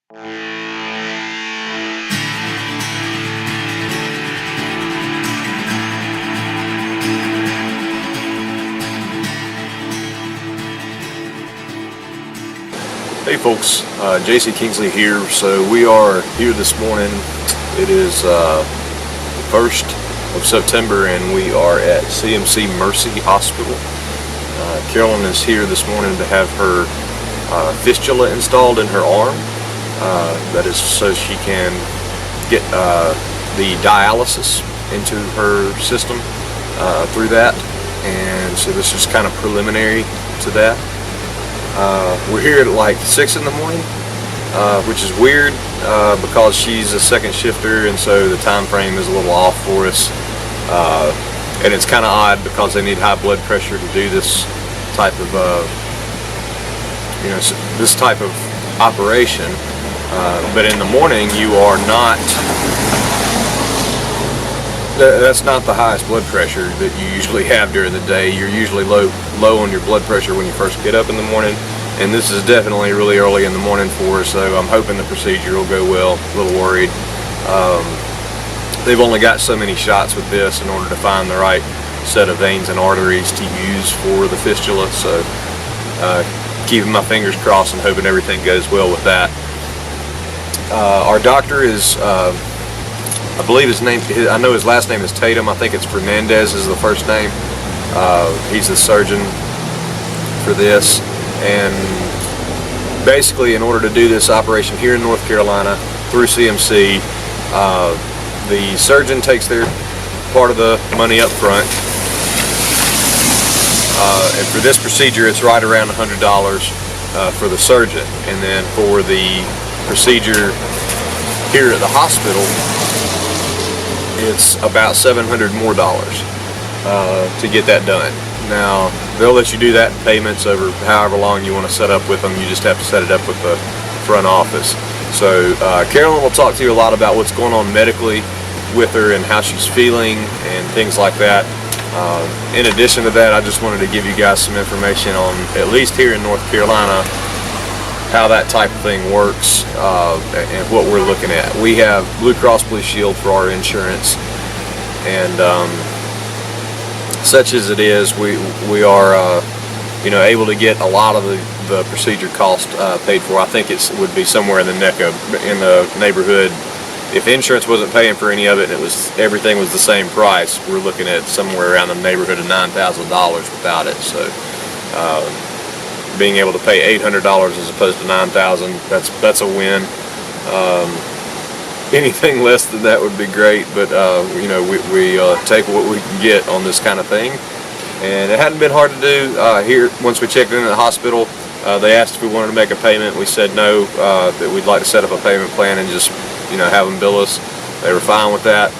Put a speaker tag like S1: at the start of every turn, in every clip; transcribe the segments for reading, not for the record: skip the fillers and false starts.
S1: Hey folks, Carolyn Kingsley here. So we are here this morning. It is the 1st of September and we are at CMC Mercy Hospital. Carolyn is here this morning to have her fistula installed in her arm. That is so she can get the dialysis into her system through that. And so this is kind of preliminary to that. We're here at like 6 in the morning, which is weird because she's a second shifter, and so the time frame is a little off for us. And it's kind of odd because they need high blood pressure to do this type of, this type of operation. But in the morning, you are not. That's not the highest blood pressure that you usually have during the day. You're usually low on your blood pressure when you first get up in the morning, and this is definitely really early in the morning for us, so I'm hoping the procedure will go well. A little worried. They've only got so many shots with this in order to find the right set of veins and arteries to use for the fistula, so keeping my fingers crossed and hoping everything goes well with that. Our doctor is I believe I know his last name is Tatum. I think it's Fernandez is the first name. He's the surgeon for this. And basically, in order to do this operation here in North Carolina through CMC, the surgeon takes their part of the money up front. And for this procedure, it's right around $100 for the surgeon. And then for the procedure here at the hospital, it's about $700 more to get that done. Now, they'll let you do that in payments over however long you want to set up with them. You just have to set it up with the front office. So Carolyn will talk to you a lot about what's going on medically with her and how she's feeling and things like that. In addition to that, I just wanted to give you guys some information on, at least here in North Carolina, how that type of thing works and what we're looking at. We have Blue Cross Blue Shield for our insurance, and such as it is, we are able to get a lot of the procedure cost paid for. I think it would be somewhere in the neighborhood. If insurance wasn't paying for any of it and everything was the same price, we're looking at somewhere around the neighborhood of $9,000 without it. So being able to pay $800 as opposed to $9,000, that's a win. Anything less than that would be great, but we take what we can get on this kind of thing, and it hadn't been hard to do here. Once we checked in at the hospital, they asked if we wanted to make a payment. We said no, that we'd like to set up a payment plan and just have them bill us. They were fine with that.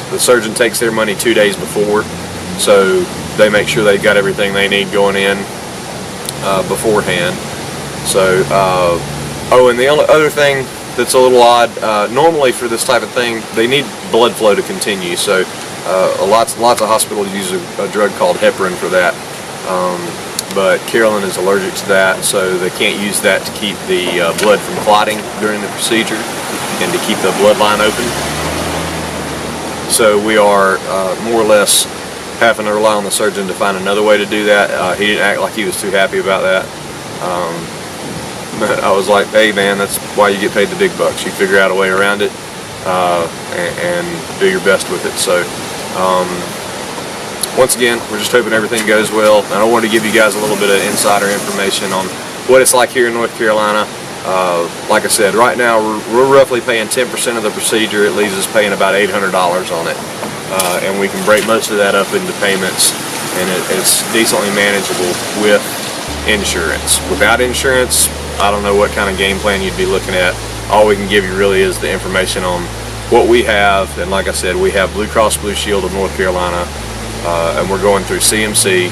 S1: The surgeon takes their money 2 days before, so they make sure they've got everything they need going in beforehand. So and the only other thing that's a little odd, normally for this type of thing they need blood flow to continue, so lots of hospitals use a drug called heparin for that, but Carolyn is allergic to that, so they can't use that to keep the blood from clotting during the procedure and to keep the bloodline open. So we are more or less having to rely on the surgeon to find another way to do that. He didn't act like he was too happy about that. But I was like, hey man, that's why you get paid the big bucks. You figure out a way around it and do your best with it. So once again, we're just hoping everything goes well. And I wanted to give you guys a little bit of insider information on what it's like here in North Carolina. Like I said, right now we're roughly paying 10% of the procedure. It leaves us paying about $800 on it. And we can break most of that up into payments, and it's decently manageable with insurance. Without insurance, I don't know what kind of game plan you'd be looking at. All we can give you really is the information on what we have, and like I said, we have Blue Cross Blue Shield of North Carolina, and we're going through CMC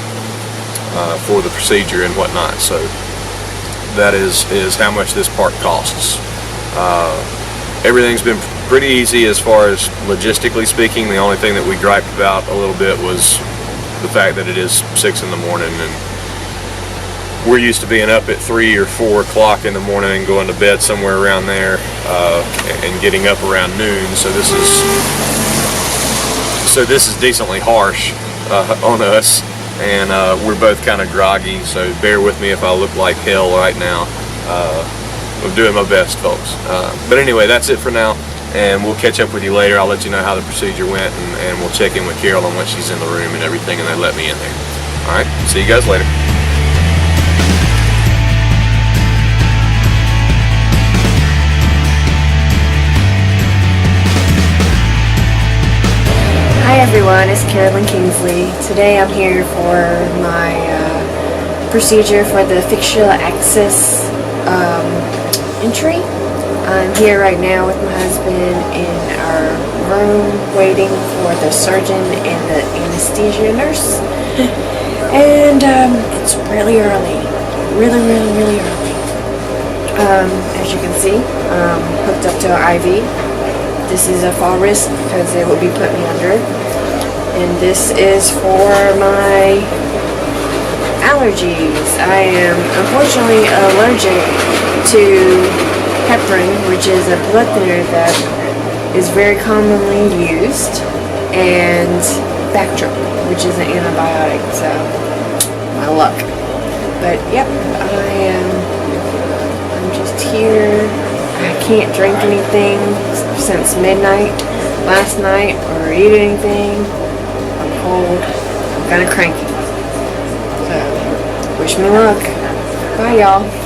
S1: for the procedure and whatnot. So that is how much this part costs. Everything's been pretty easy as far as logistically speaking. The only thing that we griped about a little bit was the fact that it is 6 in the morning, and we're used to being up at 3 or 4 o'clock in the morning and going to bed somewhere around there, and getting up around noon. So this is decently harsh on us, and we're both kind of groggy. So bear with me if I look like hell right now. I'm doing my best, folks. But anyway, that's it for now, and we'll catch up with you later. I'll let you know how the procedure went, and we'll check in with Carolyn when she's in the room and everything, and they let me in there. All right, see you guys later.
S2: Hi everyone, it's Carolyn Kingsley. Today I'm here for my procedure for the fistula access entry. I'm here right now with my husband in our room waiting for the surgeon and the anesthesia nurse. And it's really early. Really early. As you can see, hooked up to an IV. This is a fall risk because it will be put me under. And this is for my allergies. I am unfortunately allergic to heparin, which is a blood thinner that is very commonly used, and Bactrim, which is an antibiotic. So, my luck. But yep, I'm just here. I can't drink anything since midnight last night or eat anything. I'm cold. I'm kind of cranky. So, wish me luck. Bye, y'all.